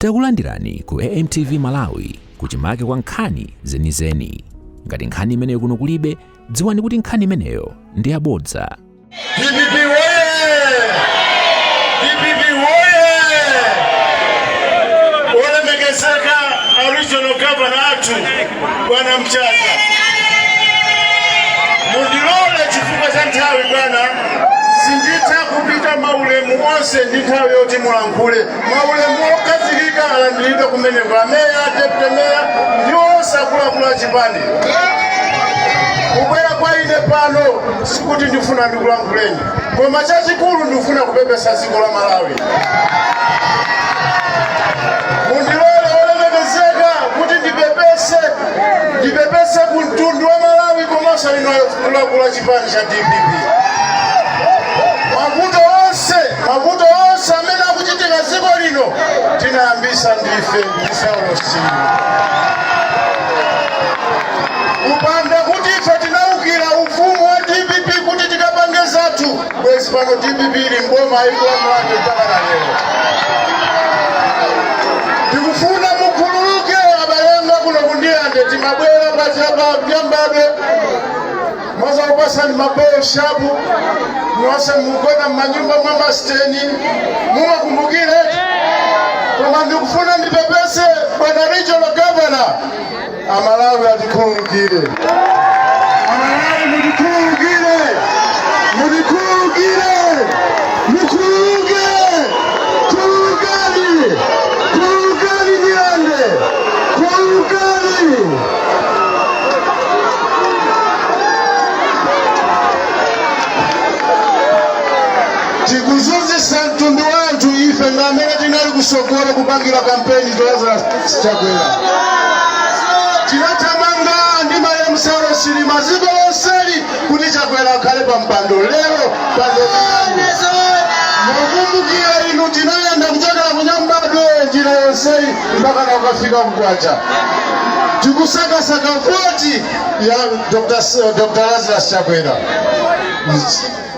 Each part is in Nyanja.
Takulandirani ku AMTV Malawi kuchimake kwa nkhani zenizeni. Ngati nkhani imeneyo kuno kulibe, dziwani kuti nkhani imeneyo ndi yabodza. DPP woye! DPP woye! Olemekezeka original governor atu Bwana Mchaza. Mundilole chifukwa cha nthawi bwana, sinditha kupita maulemu onse ndi nthawi yoti mulankhule. Maulemu okazikika alandiridwa kumene kwa meya, deputy meya, ndi onse akuluakulu achipani. Kubwera kwa ine pano sikuti ndifuna ndikulankhuleni, koma chachikulu ndifuna kupepesa dziko la Malawi. Mundilole olemekezeka kuti ndipepese ku mtundu wa Malawi komanso lino akuluakulu chipani cha DPP. Mavuto onse amene akuchitika dziko lino tinayambisa ndife ndisaulosini. Kupanda kuti ife tinaukira ufumu wa DPP kuti tikapange zathu, bwezi pano DPP ili mboma ikuwa mlandu mpaka na lero. Tikufuna mukhululuke abalenga kuno kundiyande timabwera pasi apa byambadwe. Mwaza kupasani maboyo shabu, mwase mugona manyumba mwa masteni, mumakumbukire. Koma ndikufuna ndipepese Bwana Regional Governor Amalawi atikhululukire. Amalawi mukhululukire. Mukhululuke. Khululukani nyande. Khululukani. Tikuzunzisa mtundu wanthu ife ngamene tinali kusokola kupangira kampeni zoyazira Chakwera. Tinatamanga ndi Maria Msaro sili maziko onseli kuti Chakwera akhale pa mpando lero pando mukumbukira inu tinayenda kuchokera kunyambadwe njira yonseli mpaka na ukafika Mkwacha. Tikusakasaka voti ya Dr. Lazarus Chakwera.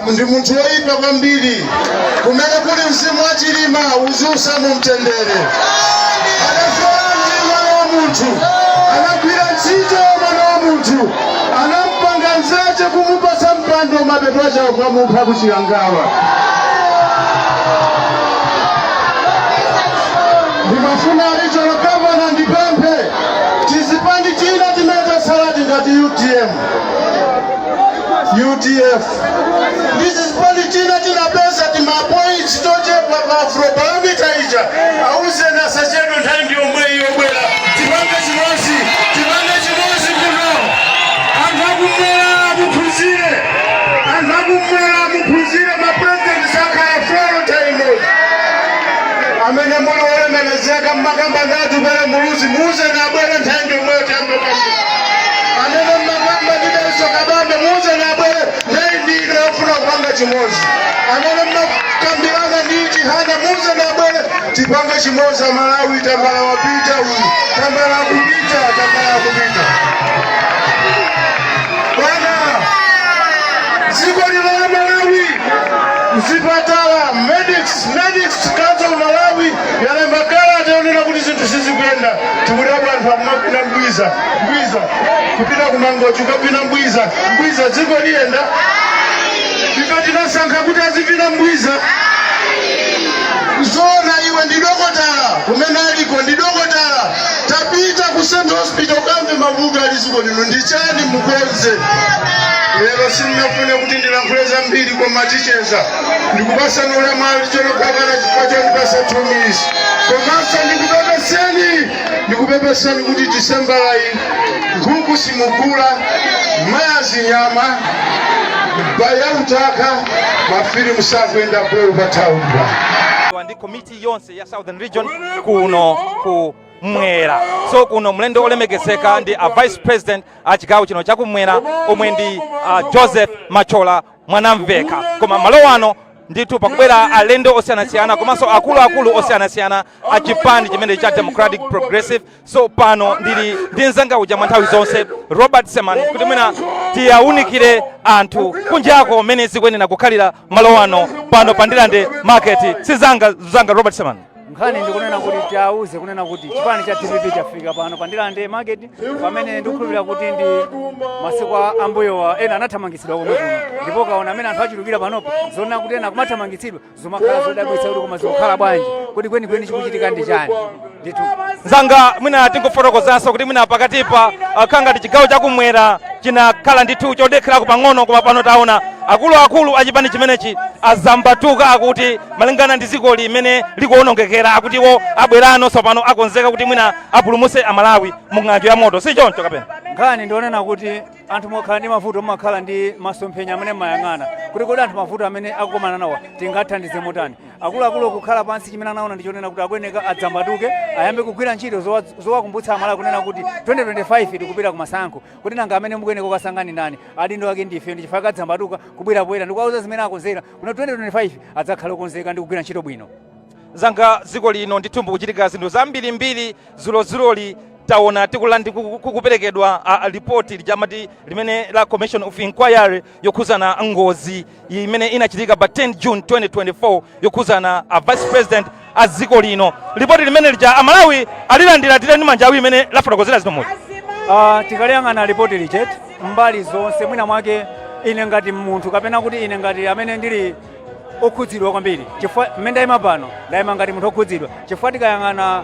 Ndi munthu woyipa kwambiri, kumene kuli mzimu wa chilima uzusa mu mtendere. Anazola mwana wa munthu, anagwira ntchito mwana wa munthu, anampanga nzache kumupasa mpando mapeto achawo kwamupha kuchikangawa. Ndimafuna Regional Governor ndipemphe tizipandi china timeta salati ngati UTF. This is politics tina pesa tima points toje kwa Afrobarometer ija. Auze na sachedo ndio mwe hiyo bwela. Tipange chimosi kuno. Anagumela mupuzire ma president saka ya Florida time. Amene mwana wale melezeka makamba ngatu bele muluzi muze na bwela ndio mwe tembo kambi. Amene makamba ndibeso kabambe muze na bwela kupanga chimozi. Amene makambirana ndi jihana muze na bwele tipanga chimozi. Malawi tambala wapita uyu. Tambala kupita. Bwana, ziko lilo la Malawi, mzipatala, medics council Malawi, yale makala ataonera kuti zinthu sizikuyenda. Tikudabwa anthu akumapita mbwiza. Kupita kumangochu kapita mbwiza ziko liyenda. Tikati nasankha kuti azipita mbwiza. Zona iwe ndidokotala, kumene aliko ndidokotala. Tapita ku Central Hospital ukamve mavuto aliziko lino ndichani mukonze. Lero sinafuna kuti ndilankhuleza mbiri kwa maticheza. Ndikupasa nula mali chono kakana chikacho ndipasa 2 minutes. Komanso ndikupepesani kuti December hii nkhuku simugula, mayazi nyama, baya utaka, mafiri musakwenda bweru pataunda. Ndi komiti yonse ya Southern Region kuno ku Mwera. So kuno mlendo olemekezeka ndi a vice president achigawo chino chakumwera omwe ndi Joseph Machola Mwanamveka. Koma malo ano nditu pakubwera alendo osiyanasiyana komanso akulu osiyanasiyana achipani chimene cha Democratic Progressive. So pano ndili ndi nzanga uja mwanthawi zonse Robert Seman kuti mwina tiyaunikire anthu kunjako mmene zikuyenera kukhalira malo ano pano pandilande market sizanga Robert Seman. nkhani ndikunena kuti tiauze kunena kuti chipani cha TPP chafika pano pandilande market pamene ndikukhulupirira kuti ndi masiku ambuyowa ena anathamangitsidwa komwe kuno ndipo kaona amene anthu achulukira panopo zona kuti ena kumathamangitsidwa zomakhala zodabwitsa kuti koma zikukhala bwanji kuti kwenikweni chikuchitika ndi chani ndithu nzanga mwina tingofotokozanso kuti mwina pakatipa khanga ndi chigawo chakumwera chinakhala ndithu chodekherako pang'ono koma pano taona akuluakulu achipani chimenechi azambatuka akuti malingana ndi dziko limene likuwonongekera akutiwo abweranonso pano akonzeka kuti mwina apulumutse amalawi mu ng'anjo ya moto si choncho kapena nkhani ndionena kuti anthu mokhala ndi mavuto mmakhala ndi masomphenya amene mayang'ana kuti kodi anthu mavuto amene akukomana nawo tingathandize motani akuluakulu kukhala pansi chimene anaona ndichonena kuti akuyeneka adzambatuke ayambe kugwira ntchito zowakumbutsa amalawi kunena kuti 2025 tikupita kumasankho kuti nanga amene mukuyeneka kukasangani ndani adindo ake ndife ndichifukwa adzambatuka kubwera poyera ndikuwauza zimene akonzera kuna 2025 adzakhala okonzeka ndi kugwira ntchito bwino zanga dziko lino ndithu kuchitika zinthu zambirimbiri zulozuloli taona kukuperekedwa ripoti lijamati limene la Commission of Inquiry yokhuzana ngozi imene inachitika pa 10 June 2024 yokhuzana Vice President a dziko lino ripoti limene lija amalawi alilandira tire ndi manja awi imene lafotokozera zinomuzi tikaliyang'ana ripoti licheti mbali zonse mwina mwake ine ngati munthu kapena kuti ine ngati amene ndili okhudzidwa kwambiri chifukwa mmene ndayima pano ndayima ngati munthu okhudzidwa chifukwa tikayang'ana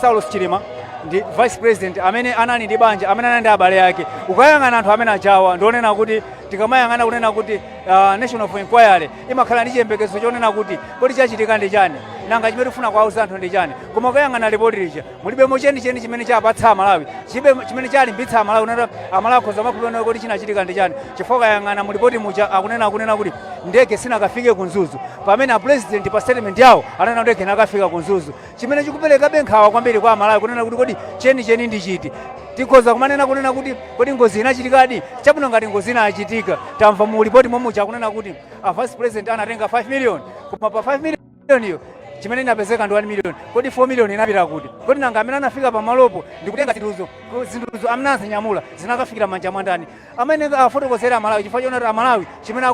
Saulos Chilima ndi Vice President amene anali ndi banja amene anali ndi abale ake ukayang'ana anthu amene achawa ndionena kuti tikamayang'ana kunena kuti National of Inquiry imakhala ndi chiyembekezo chonena kuti kodi chachitika ndi chani nanga chimene tifuna kuwauza anthu ndi chani koma ukayang'ana ripoti lija mulibemo chenicheni chimene chapatsa amalawi chimene chalimbitsa amalawi kunena amalawi akhoza makhulupirira kuti chinachitika ndi chani chifukwa ukayang'ana mulipoti muja akunena kuti ndege sinakafike kunzuzu pamene president pa statement yawo anena ndege nakafika kunzuzu chimene chikuperekabe nkhawa kwambiri kwa amalawi kunena kuti kodi chenicheni ndi chiti tikhoza kumanena kunena kuti kodi ngozi inachitikadi chabwino ngati ngozi inachitika tamva mu ripoti momuja kunena kuti Vice President anatenga 5 million koma pa 5 million iyo chimene inapezeka ndi 1 million kodi 4 million inapita kuti kodi nanga amene anafika pamalopo ndikutenga zinthuzo amene azinyamula zinakafikira manja mwandani amene afotokozera amalawi chifukwa chonati amalawi chimene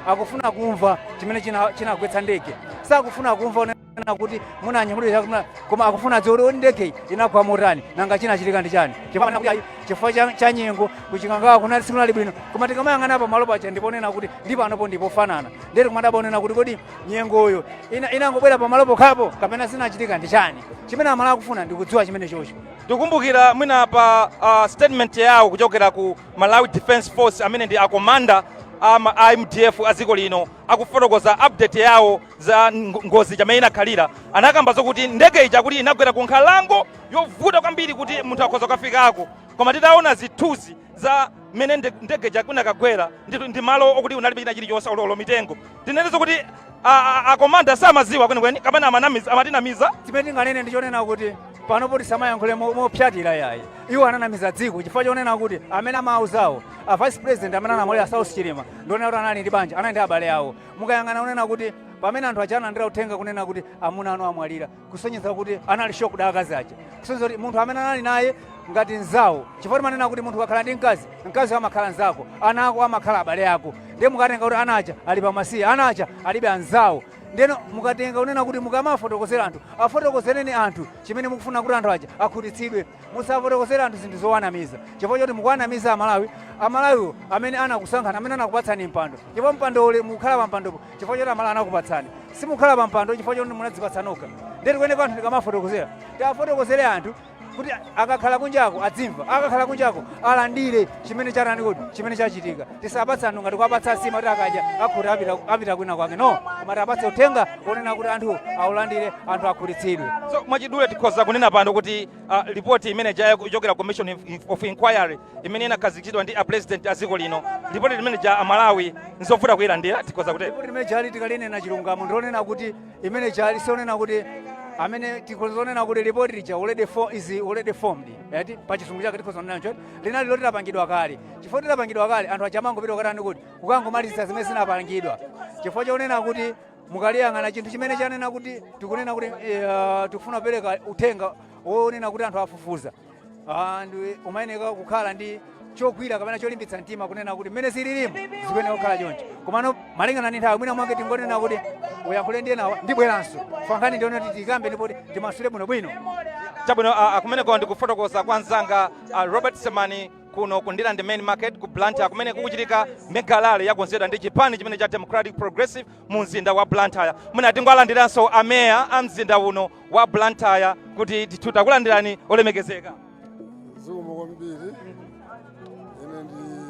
akufuna kumva chimene chinagwetsa ndege sakufuna kumva na kuti munanyamulira koma akufuna dzori ndege inagwa motani nanga chinachitika ndi chani chifukwa cha nyengo kuchikangawa kunali sikunali bwino koma tikamayang'ana pa malo pacha ndiponena kuti ndi panopo ndipofanana ndeti kumadabonena kuti kodi nyengoyo inangobwera pa malo pokhapo kapena sinachitika ndi chani chimene amalawi akufuna ndikudziwa chimene chocho tikumbukira mwina pa statement yawo kuchokera ku Malawi Defense Force amene ndi akomanda IMDF aziko lino akufotokoza update yawo za ngozi jamene inakhalira anakamba zokuti ndege ija kuti inagwera ku nkhalango yovuta kwambiri kuti munthu akhoza kufikako koma titaona zithunzi za mene ndege ija kunakagwera ndi malo okuti unalibe china chilichonse olo mitengo tineneza kuti akomanda samaziwa kwenikweni kapena amatinamiza chimene tinganene ndichonena kuti panopo tisamayankhule mopyatira yayi iwo ananamiza dziko chifukwa chonena kuti amene amauzawo Vice President amene anamwalira Saulos Chilima ndionena kuti anali ndi banja anali ndi abale awo mukayang'ana kunena kuti pamene anthu aja analandira uthenga kunena kuti amuna anu amwalira kusonyeza kuti anali shock da akazi aja kusonyeza kuti munthu amene anali naye ngati nzawo chifukwa timanena kuti munthu akakhala ndi mkazi amakhala nzako ana ako amakhala abale ako ndiye mukatenga kuti anaja ali pamasiye anaja alibe anzawo ndeno mukatenga unena kuti mukamafotokozera anthu afotokozereni anthu chimene mukufuna kuti anthu aja akhutitsidwe musafotokozera anthu zinthu zowanamiza chifukwa choti mukuwanamiza amalawiwo amene anakusankhani amene anakupatsani mpando chifukwa mpando ule mukhala pa mpandopo chifukwa choti amalawi anakupatsani simukhala pa mpando chifukwa choti munadzipatsa nokha ndeti kuyeneka anthu tikamafotokozera tiafotokozere anthu kuti akakhala kunjako adzimva akakhala kunjako alandire chimene chanani kuti chimene chachitika tisapatsa anthu ngati kuapatsa asima kuti akadya akhuti apita kwina kwake no koma tiapatse uthenga onena kuti anthu aulandire anthu akhutitsidwe so mwachidule tikhoza kunena pano kuti ripoti imene ichokera Commission of Inquiry imene inakhazikitsidwa ndi President aziko lino ripoti limene ja amalawi nzovuta kuyilandira tikhoza kuti ripoti limene jali tikalinena chilungamo ndionena kuti imene jali sionena kuti amene tikozonena kuti report lija already formed yati pa chisungu chake tikozonena choti linali loti lapangidwa kale chifukwa tilapangidwa kale anthu achamangopita katani kuti kukangomaliza zimene zinapangidwa chifukwa chonena kuti mukaliyang'ana chinthu chimene chanena kuti tikunena kuti tikufuna kupereka uthenga wonena kuti anthu afufuza ndi umayeneka kukhala ndi chogwira kapena cholimbitsa mtima kunena kuti mmene zililimo zikuyeneka kukhala choncho komano malingana ndi nthawi mwina mwake tingonena kuti uyankhule ndiye nawo ndibweranso fankhani ndione kuti tikambe ndipo timasule bwinobwino. Chabwino kumeneko ndikufotokoza kwa mzanga Robert Semani kuno kundira ndi main market ku Blantyre kumene kukuchitika megalale yakonzedwa ndi chipani chimene cha Democratic Progressive mu mzinda wa Blantyre. Mwina tingolandiranso ameya a mzinda uno wa Blantyre kuti titakulandirani olemekezeka. Zikomo kwambiri. Ine ndi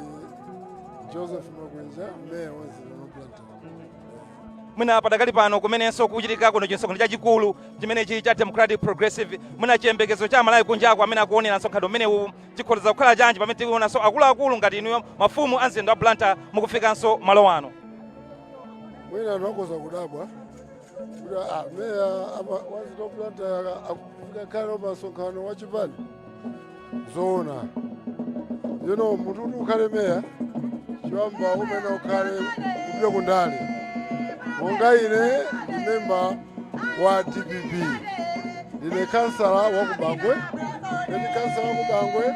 Joseph Magwenja, meya wa mzinda wa Blantyre. Mwina padakali pano kumenenso kuchitika kuno chinsonkhano chachikulu chimenechi cha Democratic Progressive, mwina chiyembekezo cha Malawi kunjako amene akuonera nsonkhano umenewu chikhoza kukhala chanji pamene tikuonanso akuluakulu ngati inuyo mafumu a mzinda wa Blantyre mukufikanso malo ano. Mwina anokoza kudabwa kuti meya wa mzinda wa Blantyre akufika kale pa nsonkhano wa chipani zoona. Munthu kuti ukhale meya chiwamba umene ukhale kupita kundale. Monga ine ndi memba wa DPP, ndine kansala wa Kubangwe, ndi kansala wa Kubangwe,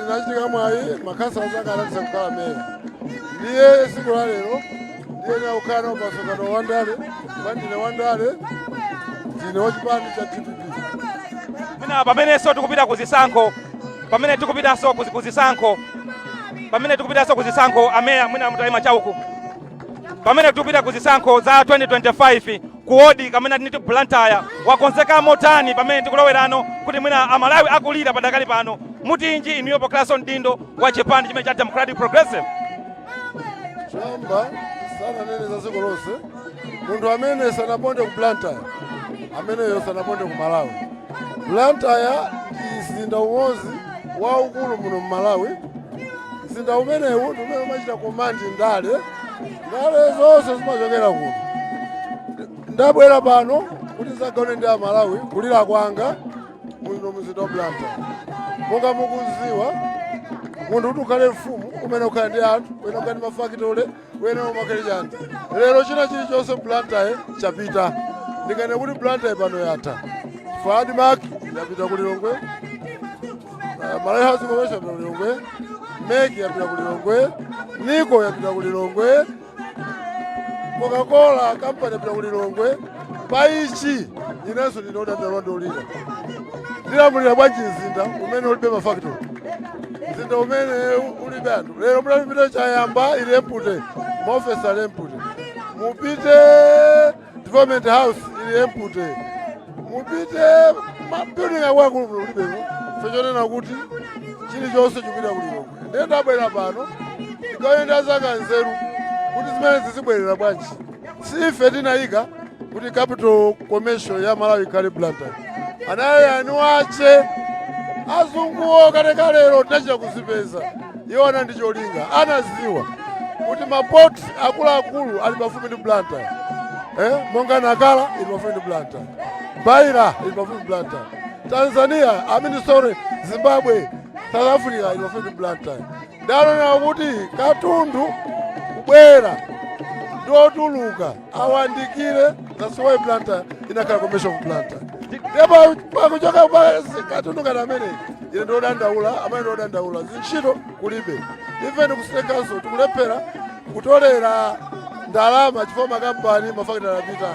nachitika mwayi makansala zanga anatisa kukhala meya. Ndiye siku la lero, ndiye na ukhala pa nsonkhano wa ndale, ndine wa ndale, ndine wa chipani cha DPP. Mwina pamenenso tikupita kuzisankho, pamene tikupitanso kuzisankho ameya mwina mutayima chauku. Pamene tikupita kuzisankho za 2025 kuodi kamene tiniti Blantyre wakonzeka motani pamene tikulowerano kuti mwina amalawi akulira padakali pano mutinji inuyo pokhalanso mdindo wa chipani chimene cha Democratic Progressive. Chamba sana nene za dziko lonse munthu amene sanaponde ku Blantyre ameneyo sanaponde ku Malawi. Blantyre ndi mzinda umodzi waukulu muno mu Malawi. Mzinda umenewu ndi umene umachita komandi ndale zonse zimachokera kuno. Ndabwera pano kuti zagaone ndi Amalawi kulira kwanga muno mzinda wa Blantyre. Monga mukuziwa munthu kuti ukhale mfumu umene ukhale ndi anthu, wena ukhale ndi mafakitole, wena umakhale chani. Lero china chilichonse Blantyre chapita. Ndikane kuti Blantyre pano yatha. Fadmark yapita ku Lilongwe, Malawi Housing Corporation yapita ku Lilongwe, MEC yapita ku Lilongwe, Nico yapita ku Lilongwe, Coca-Cola company yapita ku Lilongwe, paichi inenso ndinoda ndalondolira. Ndilamulira bwanji mzinda umene ulibe mafactory. Mzinda umene ulibe anthu. Lero mulapita chayamba ili empute, maofesa ali empute. Mupite Development House ili empute. Mupite building akulu ulibeko. Fechonena kuti chilichonse chipita ku Lilongwe. Ndendabwera pano ndikoyenda zaka nzeru kuti zimene zizibwerera bwanji. Sife tinayika kuti capital commercial ya Malawi ikhale Blantyre. Anayi anu ache azunguwo katika lero tinachita kuzipeza. Iwona ndi cholinga. Anaziwa kuti mapoti akuluakulu ali pafupi ndi Blantyre. Monga Nakala ili pafupi ndi Blantyre. Baira ili pafupi ndi Blantyre. Tanzania, Zimbabwe, South Africa ili pafupi ndi Blantyre. Ndalona kuti katundu kubwera ndotuluka awandikire zasowa Blantyre inakhala commercial Blantyre. Ndipo pakuchoka katundu kana amene ine ndodandaula amene ndodandaula zintchito kulibe. Ife ndikusekanso tikulephera kutolera ndalama chifukwa makampani mafakitale apita.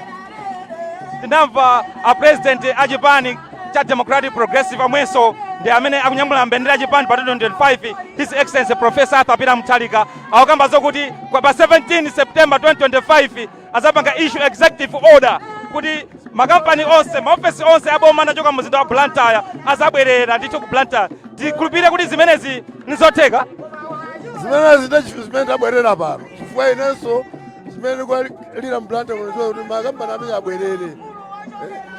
Ndinamva a president a chipani cha Democratic Progressive amwenso ndi amene akunyamula mbendera chipani pa 2025 His Excellency Professor Arthur Peter Mutharika akukamba zokuti pa 17 September 2025 azapanga issue executive order kuti makampani onse maofesi onse aboma anachoka mzinda wa Blantyre azabwerera ndithu ku Blantyre. Tikhulupirire kuti zimenezi nizotheka. Zimenezi ndi zimene tabwerera pano chifukwa inenso zimene kwalira Blantyre kuti makampani amene abwerere.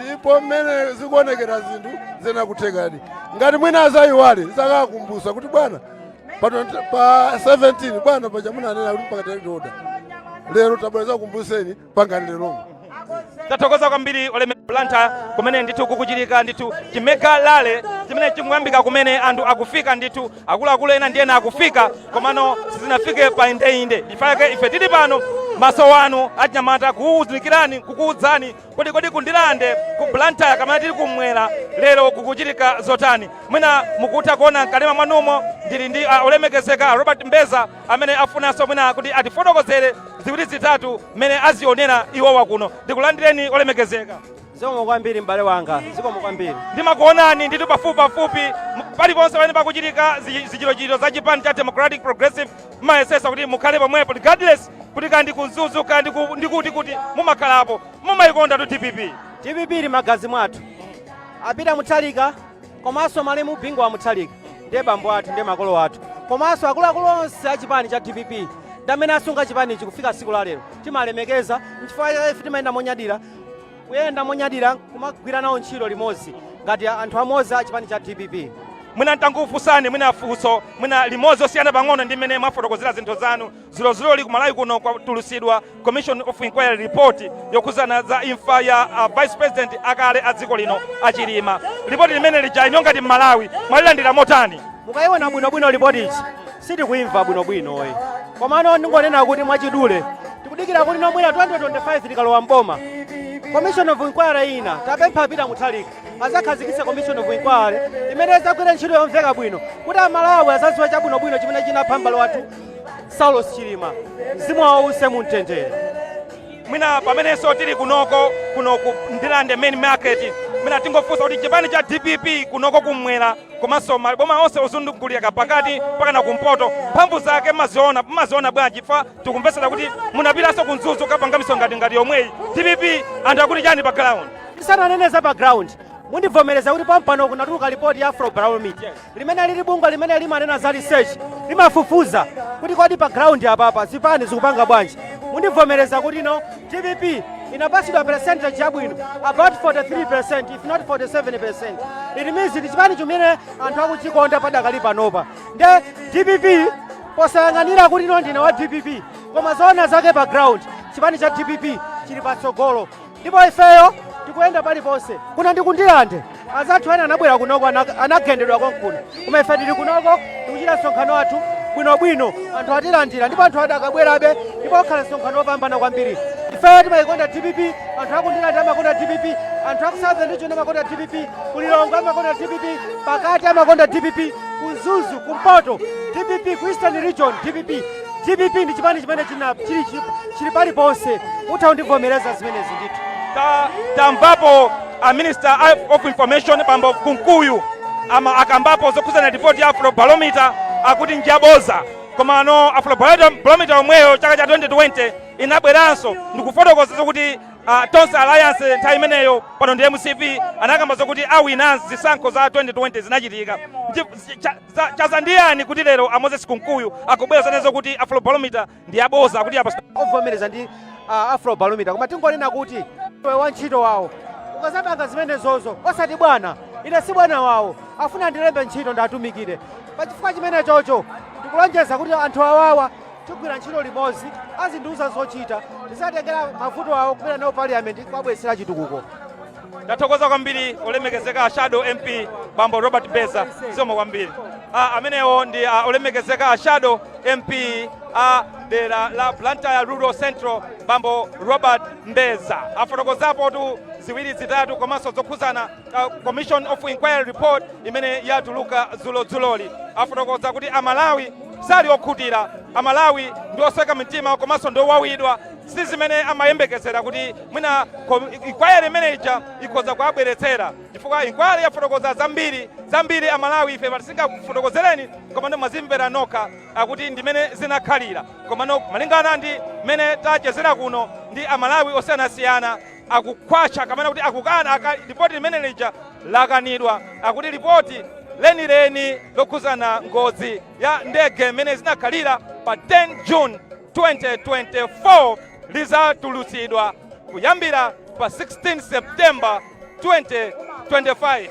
Ndipo mmene zikuonekera zinthu zena kuthekadi. Ngati mwina azayiwale zakakumbusa kuti bwana pa 17 bwana paja munanena kuti pakatali order. Lero tabwereza kukumbuseni pangani lero. Tathokoza kwambiri oleme Blantyre kumene ndithu kukuchitika ndithu chimegalale chimene chikuyambika kumene anthu akufika ndithu akuluakulu ena ndi ena akufika komano sizinafike pa inde. Ifake ife tili pano maso wanu achinyamata kuwuzinikirani kukuwudzani kodi kundilande ku Blantyre kamene tili kumwera lero kukuchitika zotani. Mwina mukutha kuona mkalema mwanumo ndili ndi olemekezeka Robert Mbeza amene afunanso mwina kuti atifotokozere ziwiri zitatu mmene azionera iwowa kuno. Ndikulandireni olemekezeka. Zikomo kwambiri m'bale wanga, zikomo kwambiri. Ndimakuonani nditi pafupi paliponse pamene pakuchitika zichitochito za chipani cha Democratic Progressive mayesesa kuti mukhale pomwepo regardless kuti kandi kunzuzu kandi ndikuti mumakhalapo mumayikonda tu DPP ili magazi mwathu apita Mutharika komanso malemu Bingu wa Mutharika ndiye bambo athu ndiye makolo athu komanso akuluakulu onse a chipani cha DPP ndamene asunga chipani ichi kufika siku la lero timalemekeza nchifukwa ife timayenda monyadira kuyenda monyadira kumagwira nawo ntchito limodzi ngati anthu amodzi a chipani cha DPP. Mwina ntangufunsani mwina funso mwina limodzi osiyana pang'ono ndi mmene mwafotokozera zinthu zanu ziloziloli ku Malawi kuno kwatulutsidwa Commission of Inquiry report yokhuzana za imfa ya Vice President akale a dziko lino achilima. Ripoti limene lija ino ngati Malawi mwalilandira motani? Mukayiona bwinobwino ripoti ichi sitikuimva bwinobwino komano ndingonena kuti mwachidule tikudikira kuti nomwera 2025 likalowa mboma Commission of Inquiry ina tapempha apita Mutharika azakhazikitsa Commission of Inquiry imene izagwira ntchito yomveka bwino kuti Amalawi azadziwa chabwinobwino chimene chinapha m'bale wathu Saulos Chilima mzimu wawo uwuse mumtendere. Mwina pamenenso tili kuno ku Ndilande main market mwina tingofunsa kuti chipani cha DPP kunoko kumwera komanso maboma onse ozungulira pakati pakana kumpoto mphamvu zake maziona bwanji fa tikumvesera kuti munapitanso kunzuzu kapangamiso ngati yomweyi DPP anthu akuti chani pa ground? Tisananene za pa ground mundivomereza kuti pampano kunatuluka ripoti ya Afrobarometer limene lili bungwe limene limanena za research limafufuza kuti kodi pa ground apapa zipani zikupanga bwanji. Mundivomereza kuti no DPP inapasidwa percentage yabwino about 43% if not 47%. It means kuti chipani chimene anthu akuchikonda padakali panopa nde DPP posayang'anira kuti no ndine wa DPP koma zoona zake pa ground chipani cha DPP chili patsogolo ndipo ifeyo tikuyenda paliponse kuna ndikundilande azathu ena anabwera kunoko anagendedwa konkuno koma ife tili kunoko tikuchita msonkhano wathu bwinobwino anthu atilandira ndipo anthu adakabwerabe ndipo okhala msonkhano wopambana kwambiri. Ifeyo timayikonda DPP anthu akundilande amakonda DPP anthu aku Southern Region amakonda DPP kulilongo amakonda DPP pakati amakonda DPP kunzuzu kumpoto DPP ku Eastern Region DPP ndi chipani chimene chili paliponse utha undivomereza zimenezi ndithu. Tamvapo a Minister of Information Bambo Kunkuyu akambapo zokhuzana ripoti ya Afrobarometer akuti njaboza komano Afrobarometer omweyo chaka cha 2020 inabweranso ndikufotokoza kuti Tonse Alliance nthawi imeneyo pano ndi MCP anakamba zokuti awina zisankho za 2020 zinachitika. Chazandiyani kuti lero a Moses Kunkuyu akubwera zanezo kuti Afrobarometer ndi aboza kuti ovomereza ndi Afrobarometer koma tingonena kuti wantchito wawo ukazapanga zimene zozo osati bwana ine si bwana wawo afuna ndilembe ntchito ndatumikire pachifukwa chimene chocho ndikulonjeza kuti anthu awawa tigwira ntchito limodzi azindiuza zochita tisatengera mavuto awo kupita nawo parliament kwabwesera chitukuko. Ndathokoza kwambiri olemekezeka Shadow MP Bambo Robert Mbeza zikomo kwambiri. Amenewo ndi olemekezeka Shadow MP dera la Blantyre Rural Central Bambo Robert Mbeza afotokozapo tu ziwiri zitatu komanso zokhuzana Commission of Inquiry report imene yatuluka zuloli afotokoza kuti Amalawi sali okhutira Amalawi ndi osweka mtima komanso ndi owawidwa si zimene amayembekezera kuti mwina inquiry manager ikhoza kuabweretsera chifukwa inquiry yafotokoza zambiri Amalawi ife tisingafotokozereni komano mwazimvera nokha akuti ndimene zinakhalira komano malingana ndi mene tachezera kuno ndi Amalawi osiyanasiyana akukhwacha kamene kuti akukana ripoti limene lija lakanidwa akuti ripoti lenileni lokhuzana ngozi ya ndege imene zinakhalira pa 10 June 2024 lizatulutsidwa kuyambira pa 16 September 2025.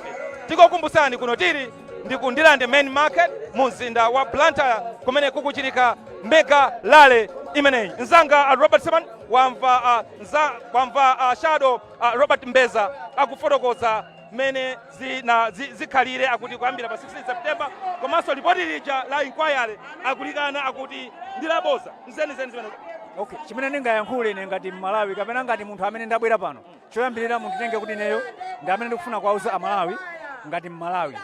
Tikukumbusani kuno tili ndi ku Ndilande main market mu mzinda wa Blantyre kumene kukuchitika mega lale imeneyi. Nzanga Robert Seman wamva Shadow Robert Mbeza akufotokoza mene zikhalire akuti kuyambira pa 16 September komanso ripoti lija la inquiry akulikana akuti ndilaboza nzeni zimene Okay, chimene ndingayankhule ine ngati Malawi kapena ngati munthu amene ndabwera pano. Choyambirira munditenge kuti neyo ndi amene ndikufuna kuwauza Amalawi ngati Malawi.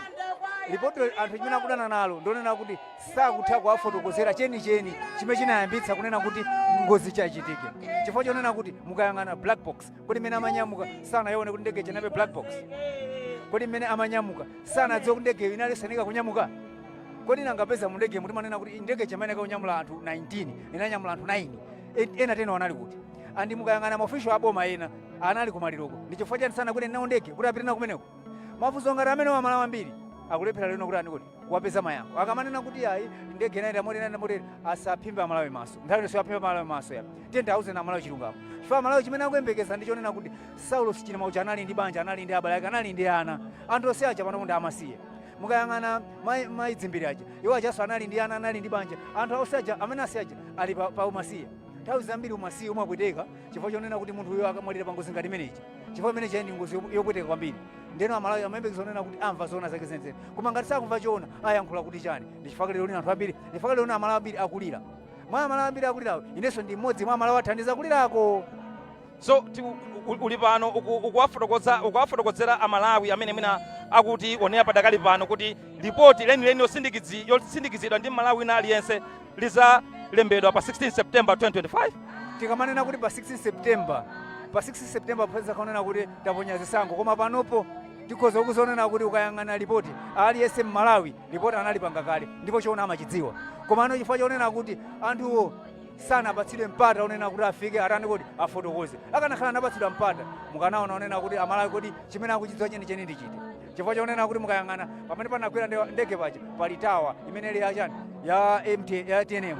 Ripoti anthu chimene akudana nalo ndonena kuti sakutha kuwafotokozera chenicheni chimene chinayambitsa kunena kuti ngozi chachitike. Chifukwa chonena kuti mukayang'ana black box kodi mmene amanyamuka sanayione kuti ndege chinabe black box. Kodi mmene amanyamuka sanadziwe kuti ndege inali sanika kunyamuka. Kodi nangapeza mu ndege muti manena kuti ndege chimene kunyamula anthu 19 inanyamula anthu 9 ena tena wanali kuti andi mukayang'ana maofficial aboma ena anali kumaliroko ndi chifukwa chani sana kuti nawo ndege kuti apitana kumeneko mafunzo ngati amene wa Malawi ambiri akulephera lino kuti kuti wapeza mayankho akamanena kuti ayi ndege inaenda modera asaphimbe Amalawi maso nthawi so yaphimbe Amalawi maso ya tenda auze na Amalawi chilungamo chifukwa Amalawi chimene akuyembekeza ndi chonena kuti Saulo Sichilima uja anali ndi banja anali ndi abale ake anali ndi ana anthu onse aja pano kuti amasiye mukayang'ana mai dzimbiri aja iwo ajaso anali ndi ana anali ndi banja anthu onse aja amene asiyaja ali pa umasiye nthawi zambiri umasiye umapweteka chifukwa chonena kuti munthu uyo akamwalira pa ngozi ngati imenechi chifukwa imene chani ngozi yopweteka kwambiri ndeno Amalawi amayembekeza onena kuti amva zoona zake zenizeni koma ngati sakumva choona ayankhula kuti chani ndi chifukwa lero lino anthu ambiri ndi chifukwa lero Amalawi ambiri akulira mwa Amalawi ambiri akulirawo inenso ndi mmodzi mwa Amalawi athandiza kulirako. So uli pano ukuwafotokozera Amalawi amene mwina akuti onera padakali pano kuti ripoti lenileni yosindikizidwa ndi Malawi na aliyense lizalembedwa pa 16 September 2025. Tikamanena kuti pa 16 September peza kaonena kuti taponya zisankho koma panopo tikhoza kuzonena kuti ukayang'ana ripoti aliyense Malawi ripoti analipanga kale ndipo choona amachidziwa koma ano chifukwa chonena kuti anthuwo sana apatsidwe mpata onena kuti afike atani kuti afotokoze akanakhala anapatsidwa mpata mukanaona onena kuti Amalawi kuti chimene akuchidziwa chenicheni ndichite chifukwa chonena kuti mukayang'ana pamene panakwera ndege paja pali tawa imene ili yachani ya TNM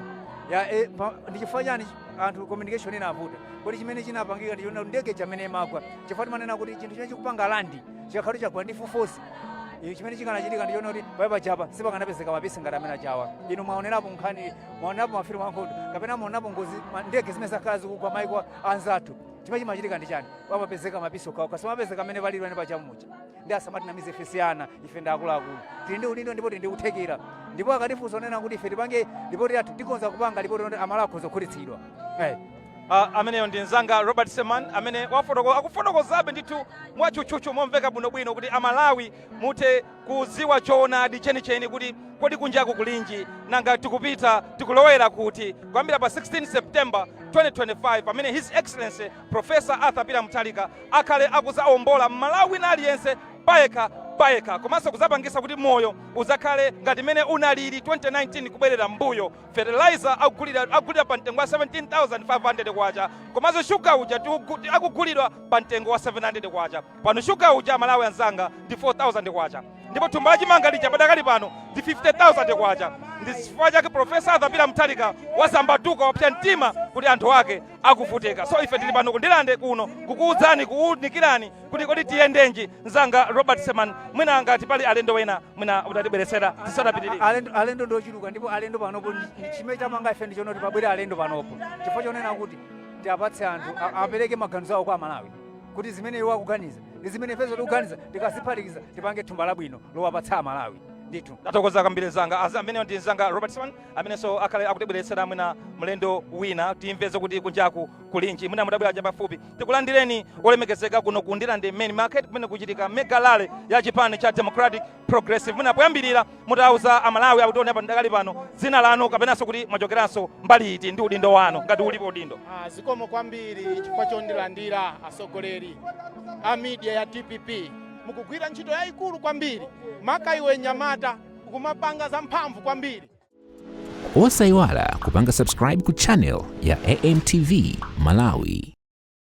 ndi chifukwa chani anthu communication inavuta kuti chimene chinapangika ndi chonena ndege chamene imagwa chifukwa timanena kuti chinthu chimene chikupanga landi chikakhala chagwa ndi fufosi chimene chikanachitika ndi chonena kuti paipa chapa sipakanapezeka mapisi ngati amene achawa inu mwaonerapo nkhani mwaonerapo mafilimu ankhondo kapena mwaonapo ngozi ndege zimene zakhala zikugwa maiko anzathu chimene chimachitika ndi chani pamapezeka mapisi okhawo kasimapezeka amene palilwa ndi pachamucha ndi asamatinamize fesiyana ife ndi akuluakulu tili ndi udindo ndipo tili ndi kuthekera ndipo akatifunsa onena kuti ife tipange ripoti yathu tikonza kupanga ripoti yoti Amalawi akhoza kukhutitsidwa. Ameneyo ndi nzanga Robert Seman amene akufotokozabe ndithu mwachuchuchu momveka bwinobwino kuti Amalawi muthe kuziwa choonadi chenicheni kuti kodi kunjaku kulinji nanga tikupita tikulowera kuti kuyambira pa 16 September 2025 pamene His Excellency Professor Arthur Peter Mutharika akhale akuzaombola Malawi na aliyense payekha komanso kuzapangisa kuti moyo uzakhale ngati mene unalili 2019 kubwerera mbuyo fertilizer akugulira pa mtengo wa 17,500 kwacha komanso shuga uja akugulidwa pa mtengo wa 700 kwacha pano shuga uja Malawi anzanga ndi 4,000 kwacha ndipo thumba lachimanga lija padakali pano ndi 50,000 kwacha ndi chifukwa chake Professor Arthur Peter Mutharika wazambatuka wapsa mtima kuti anthu ake akuvutika so ife tili pano kundilande kuno kukuudzani kuunikirani kuti kodi tiyendenji nzanga Robert Seman mwina ngati pali alendo wena mwina utatibweresera tisanapitirire alendo ndochuluka ndipo alendo panopo chimene chamanga ife ndichoona kuti pabwere alendo panopo chifukwa chonena kuti tiapatse anthu apereke maganizo awo kwa Amalawi kuti zimene iwo akuganiza ndi zimene ifezo tikuganiza tikasiphatikiza tipange thumba labwino lowapatsa Amalawi ndithu. Tatokoza kambiri zanga amene ndi nzanga Robert Seman amenenso akhale akutibweresera mwina mlendo wina timveze kuti kunjaku kulinji mwina mudabwera ja pafupi tikulandireni olemekezeka kuno kundilande main market kumene kuchitika megalale ya chipani cha Democratic Progressive mwina poyambirira mutauza Amalawi akutiona padakali pano dzina lanu kapenanso kuti mwachokeranso mbali iti ndi udindo wanu ngati ulipo udindo. Zikomo kwambiri chifukwa chondilandira asogoleri a media ya DPP mukugwira ntchito yayikulu kwambiri maka iwe nyamata kumapanga za mphamvu kwambiri. Osayiwala kupanga subscribe ku channel ya AMTV Malawi.